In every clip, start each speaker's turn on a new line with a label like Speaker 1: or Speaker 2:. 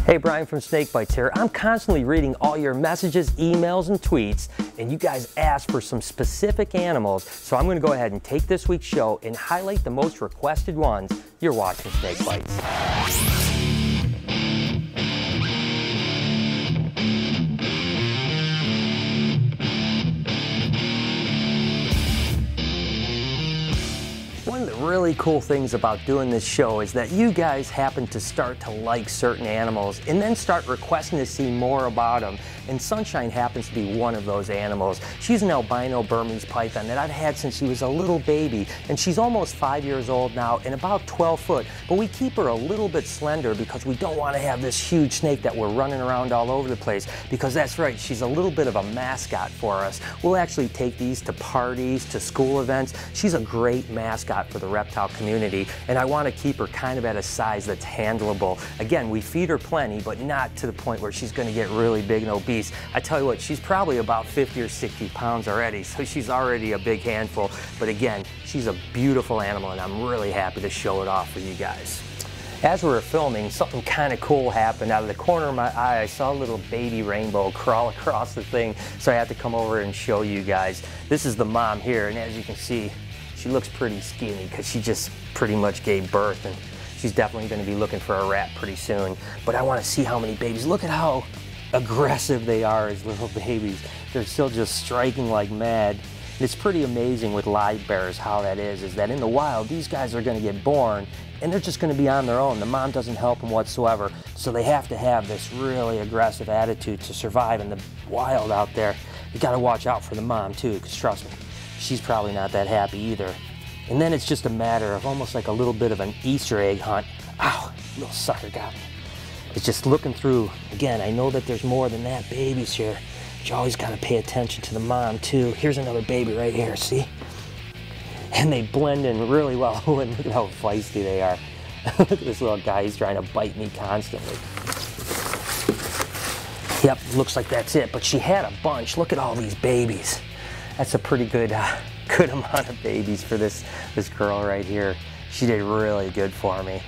Speaker 1: Hey, Brian from SnakeBytes here. I'm constantly reading all your messages, emails, and tweets, and you guys asked for some specific animals, so I'm going to go ahead and take this week's show and highlight the most requested ones. You're watching SnakeBytes. One of the really cool things about doing this show is that you guys happen to start to like certain animals and then start requesting to see more about them. And Sunshine happens to be one of those animals. She's an albino Burmese python that I've had since she was a little baby, and she's almost 5 years old now and about 12 foot. But we keep her a little bit slender because we don't want to have this huge snake that we're running around all over the place, because that's right, she's a little bit of a mascot for us. We'll actually take these to parties, to school events. She's a great mascot for the reptile community, and I want to keep her kind of at a size that's handleable. Again, we feed her plenty, but not to the point where she's going to get really big and obese. I tell you what, she's probably about 50 or 60 pounds already, so she's already a big handful. But again, she's a beautiful animal, and I'm really happy to show it off for you guys. As we were filming, something kind of cool happened. Out of the corner of my eye, I saw a little baby rainbow crawl across the thing, so I had to come over and show you guys. This is the mom here, and as you can see, she looks pretty skinny because she just pretty much gave birth, and she's definitely going to be looking for a rat pretty soon. But I want to see how many babies. Look at how aggressive they are as little babies. They're still just striking like mad. And it's pretty amazing with live bears how that is that in the wild, these guys are going to get born and they're just going to be on their own. The mom doesn't help them whatsoever, so they have to have this really aggressive attitude to survive in the wild out there. You got to watch out for the mom too, because trust me, she's probably not that happy either. And then it's just a matter of almost like a little bit of an Easter egg hunt. Ow, little sucker got me. It's just looking through. Again, I know that there's more than that babies here, but you always got to pay attention to the mom too. Here's another baby right here, see? And they blend in really well. And look at how feisty they are. Look at this little guy, he's trying to bite me constantly. Yep, looks like that's it, but she had a bunch. Look at all these babies. That's a pretty good amount of babies for this girl right here. She did really good for me.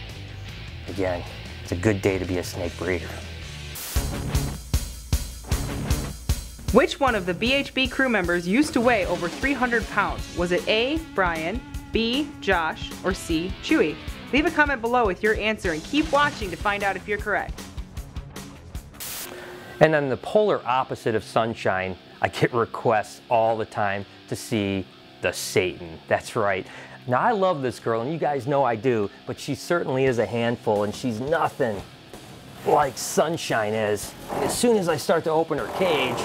Speaker 1: Again, it's a good day to be a snake breeder.
Speaker 2: Which one of the BHB crew members used to weigh over 300 pounds? Was it A, Brian, B, Josh, or C, Chewy? Leave a comment below with your answer and keep watching to find out if you're correct.
Speaker 1: And then the polar opposite of Sunshine, I get requests all the time to see the Satan. That's right. Now, I love this girl, and you guys know I do, but she certainly is a handful, and she's nothing like Sunshine is. As soon as I start to open her cage,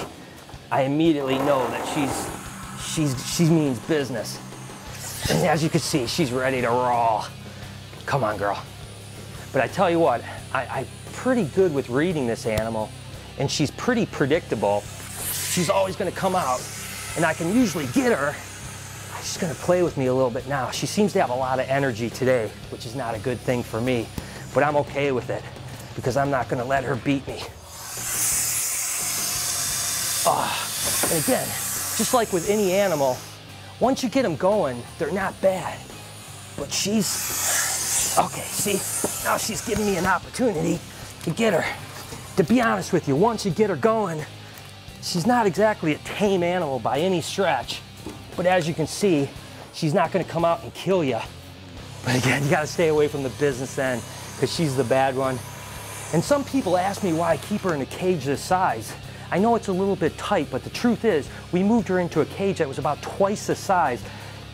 Speaker 1: I immediately know that she means business. And as you can see, she's ready to roll. Come on, girl. But I tell you what, I'm pretty good with reading this animal, and she's pretty predictable. She's always going to come out, and I can usually get her. She's going to play with me a little bit now. She seems to have a lot of energy today, which is not a good thing for me, but I'm okay with it because I'm not going to let her beat me. And again, just like with any animal, once you get them going, they're not bad. But she's, okay, see, now she's giving me an opportunity to get her. To be honest with you, once you get her going, she's not exactly a tame animal by any stretch. But as you can see, she's not going to come out and kill you. But again, you got to stay away from the business end because she's the bad one. And some people ask me why I keep her in a cage this size. I know it's a little bit tight, but the truth is we moved her into a cage that was about twice the size.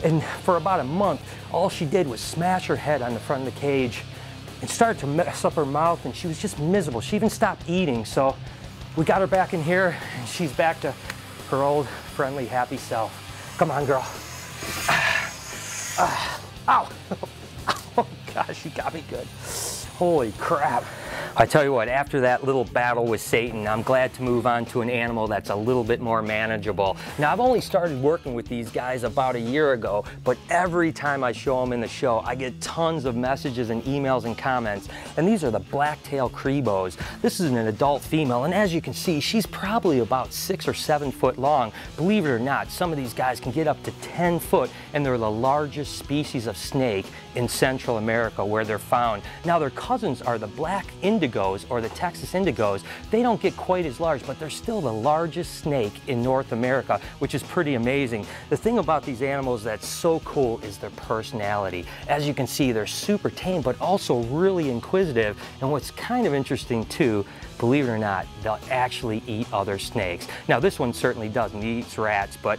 Speaker 1: And for about a month, all she did was smash her head on the front of the cage and started to mess up her mouth, and she was just miserable. She even stopped eating. So we got her back in here, and she's back to her old, friendly, happy self. Come on, girl. Ow. Oh, gosh, you got me good. Holy crap. I tell you what, after that little battle with Satan, I'm glad to move on to an animal that's a little bit more manageable. Now, I've only started working with these guys about a year ago, but every time I show them in the show, I get tons of messages and emails and comments. And these are the black-tail Crebos. This is an adult female, and as you can see, she's probably about 6 or 7 foot long. Believe it or not, some of these guys can get up to 10 foot, and they're the largest species of snake in Central America where they're found. Now, their cousins are the black Indian indigos or the Texas indigos, they don't get quite as large, but they're still the largest snake in North America, which is pretty amazing. The thing about these animals that's so cool is their personality. As you can see, they're super tame, but also really inquisitive. And what's kind of interesting too, believe it or not, they'll actually eat other snakes. Now this one certainly doesn't, he eats rats, but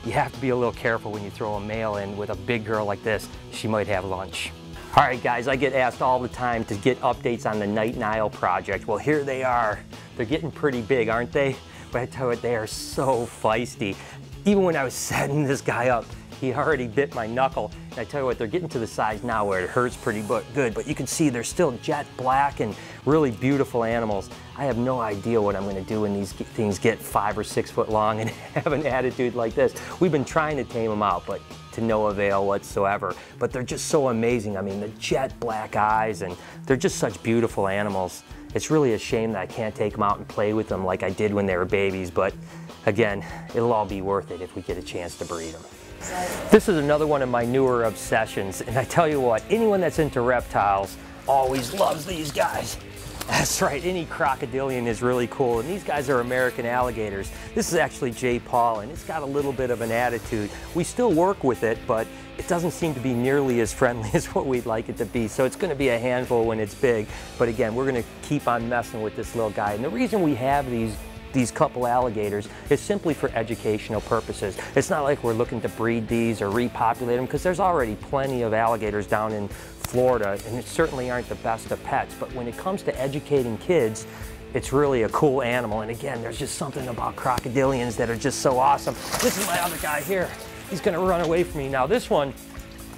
Speaker 1: you have to be a little careful when you throw a male in with a big girl like this. She might have lunch. All right guys, I get asked all the time to get updates on the Night Nile project. Well, here they are. They're getting pretty big, aren't they? But I tell you what, they are so feisty. Even when I was setting this guy up, he already bit my knuckle. And I tell you what, they're getting to the size now where it hurts pretty good, but you can see they're still jet black and really beautiful animals. I have no idea what I'm gonna do when these things get 5 or 6 foot long and have an attitude like this. We've been trying to tame them out, but to no avail whatsoever. But they're just so amazing. I mean, the jet black eyes, and they're just such beautiful animals. It's really a shame that I can't take them out and play with them like I did when they were babies, but again, it'll all be worth it if we get a chance to breed them. This is another one of my newer obsessions, and I tell you what, anyone that's into reptiles always loves these guys. That's right, any crocodilian is really cool, and these guys are American alligators. This is actually J. Paul, and it's got a little bit of an attitude. We still work with it, but it doesn't seem to be nearly as friendly as what we'd like it to be, so it's going to be a handful when it's big. But again, we're going to keep on messing with this little guy, and the reason we have these couple alligators is simply for educational purposes. It's not like we're looking to breed these or repopulate them, because there's already plenty of alligators down in Florida, and it certainly aren't the best of pets. But when it comes to educating kids, it's really a cool animal. And again, there's just something about crocodilians that are just so awesome. This is my other guy here. He's gonna run away from me. Now this one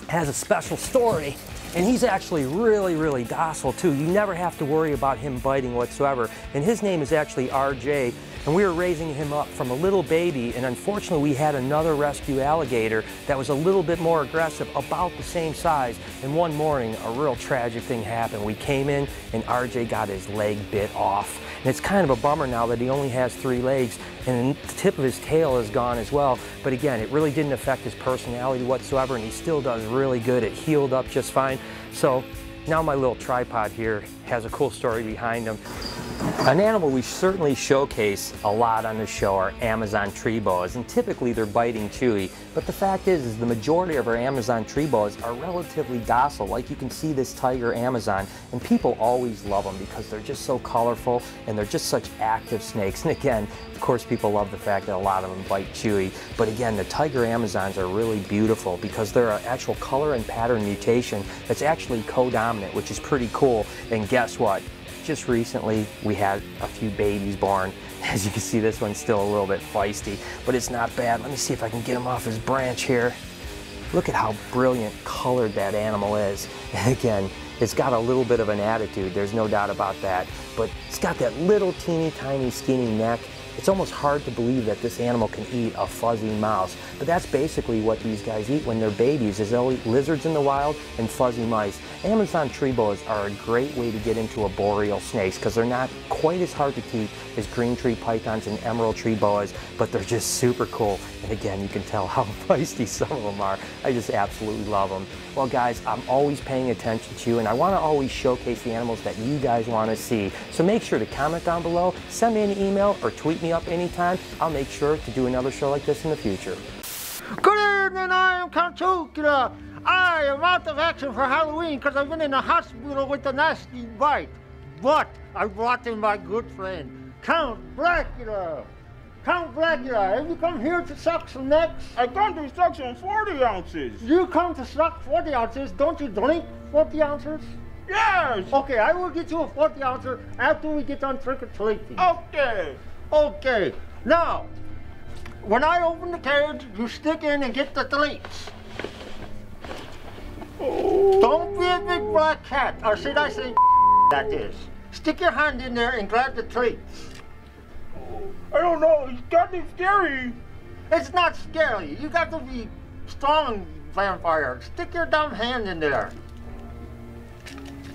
Speaker 1: has a special story, and he's actually really docile too. You never have to worry about him biting whatsoever. And his name is actually RJ, and we were raising him up from a little baby, and unfortunately we had another rescue alligator that was a little bit more aggressive, about the same size. And one morning, a real tragic thing happened. We came in and RJ got his leg bit off. And it's kind of a bummer now that he only has 3 legs, and the tip of his tail is gone as well. But again, it really didn't affect his personality whatsoever, and he still does really good. It healed up just fine. So now my little tripod here has a cool story behind him. An animal we certainly showcase a lot on the show are Amazon tree boas, and typically they're biting chewy. But the fact is the majority of our Amazon tree boas are relatively docile. Like you can see this tiger Amazon, and people always love them because they're just so colorful and they're just such active snakes. And again, of course, people love the fact that a lot of them bite chewy. But again, the tiger Amazons are really beautiful because they're an actual color and pattern mutation that's actually co-dominant, which is pretty cool. And guess what? Just recently we had a few babies born. As you can see, this one's still a little bit feisty, but it's not bad. Let me see if I can get him off his branch here. Look at how brilliant colored that animal is. And again, it's got a little bit of an attitude, there's no doubt about that, but it's got that little teeny tiny skinny neck. It's almost hard to believe that this animal can eat a fuzzy mouse, but that's basically what these guys eat when they're babies, is they'll eat lizards in the wild and fuzzy mice. Amazon tree boas are a great way to get into arboreal snakes because they're not quite as hard to keep as green tree pythons and emerald tree boas, but they're just super cool. And again, you can tell how feisty some of them are. I just absolutely love them. Well guys, I'm always paying attention to you, and I want to always showcase the animals that you guys want to see. So make sure to comment down below, send me an email, or tweet me up anytime. I'll make sure to do another show like this in the future.
Speaker 3: Good evening, I am Count Chocula. I am out of action for Halloween because I've been in the hospital with a nasty bite. But I brought in my good friend, Count Blackula. Count Blackula, have you come here to suck some necks?
Speaker 4: I come to suck some 40 ounces.
Speaker 3: You come to suck 40 ounces? Don't you drink 40 ounces?
Speaker 4: Yes.
Speaker 3: Okay, I will get you a 40 ouncer after we get done trick-or-treating.
Speaker 4: Okay.
Speaker 3: Okay. Now, when I open the cage, you stick in and get the treats.
Speaker 4: Oh.
Speaker 3: Don't be a big black cat, or should I say that is. Stick your hand in there and grab the treats.
Speaker 4: I don't know, it's got me scary.
Speaker 3: It's not scary. You got to be strong, vampire. Stick your dumb hand in there.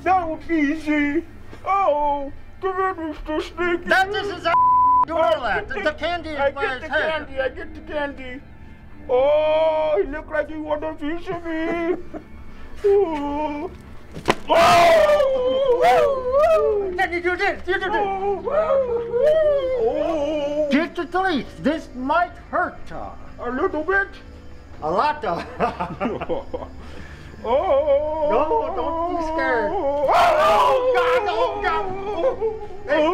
Speaker 4: That was easy. Oh, come here, Mr. Snake.
Speaker 3: That just is a do all that. The candy is by his head.
Speaker 4: I get the candy. Oh, he looked like he wanted a piece of me. Oh.
Speaker 3: Then you do this. You do this. Get the police. This might hurt.
Speaker 4: A little bit.
Speaker 3: A lot. No, don't be scared. Oh, God, oh, God. Hey.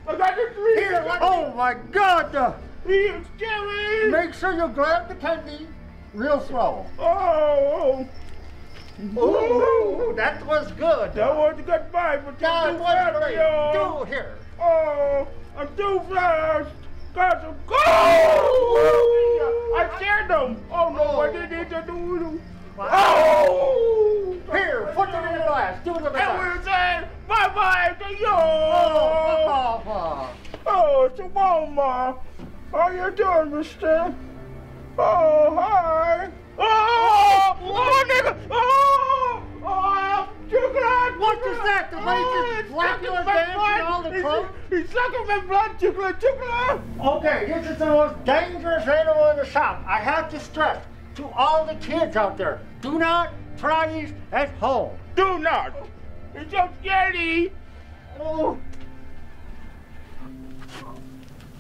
Speaker 4: I got the tree.
Speaker 3: Here, oh, my God.
Speaker 4: He is scary.
Speaker 3: Make sure you grab the candy real slow.
Speaker 4: Oh.
Speaker 3: Ooh, that was good.
Speaker 4: That was a good bite, but
Speaker 3: That
Speaker 4: you're too
Speaker 3: was
Speaker 4: fast,
Speaker 3: great.
Speaker 4: yo.
Speaker 3: Do here.
Speaker 4: Oh, I'm too fast. Got some. Oh! I scared them. Oh no, I didn't do. Oh!
Speaker 3: Here, put them in the glass. Give it a
Speaker 4: And
Speaker 3: glass.
Speaker 4: we're saying bye-bye to you.
Speaker 3: Oh,
Speaker 4: Oh, it's a mama. How you doing, mister? Oh, hi. Oh, nigga. Oh, chocolate.
Speaker 3: What is that? The way just slapped your dance and all the clothes?
Speaker 4: He's sucking my blood, chocolate.
Speaker 3: Okay, this is the most dangerous animal in the shop. I have to stress to all the kids out there, do not try these at home.
Speaker 4: Do not. It's so scary.
Speaker 3: Oh.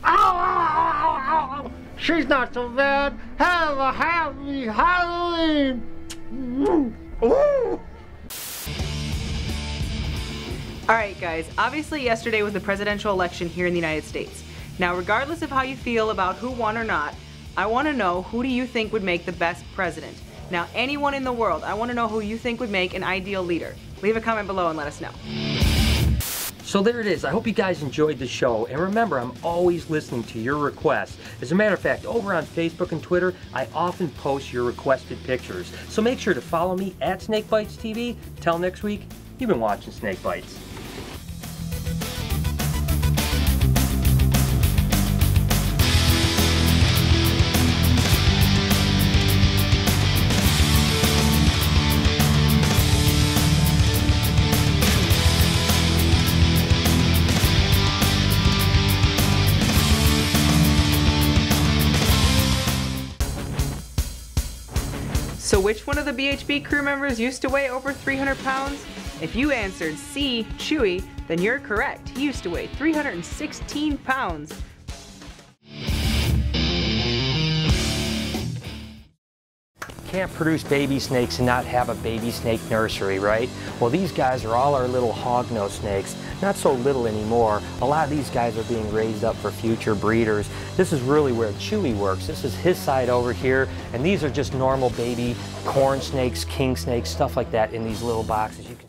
Speaker 3: Ow. She's not so bad. Have a happy Halloween. Ooh.
Speaker 2: Alright guys, obviously yesterday was the presidential election here in the United States. Now regardless of how you feel about who won or not, I want to know who do you think would make the best president. Now anyone in the world, I want to know who you think would make an ideal leader. Leave a comment below and let us know.
Speaker 1: So there it is. I hope you guys enjoyed the show, and remember, I'm always listening to your requests. As a matter of fact, over on Facebook and Twitter, I often post your requested pictures. So make sure to follow me at SnakeBytesTV. Till next week, you've been watching Snake Bites.
Speaker 2: So which one of the BHB crew members used to weigh over 300 pounds? If you answered C, Chewy, then you're correct. He used to weigh 316 pounds.
Speaker 1: Can't produce baby snakes and not have a baby snake nursery, right? Well, these guys are all our little hognose snakes. Not so little anymore. A lot of these guys are being raised up for future breeders. This is really where Chewy works. This is his side over here, and these are just normal baby corn snakes, king snakes, stuff like that in these little boxes. You can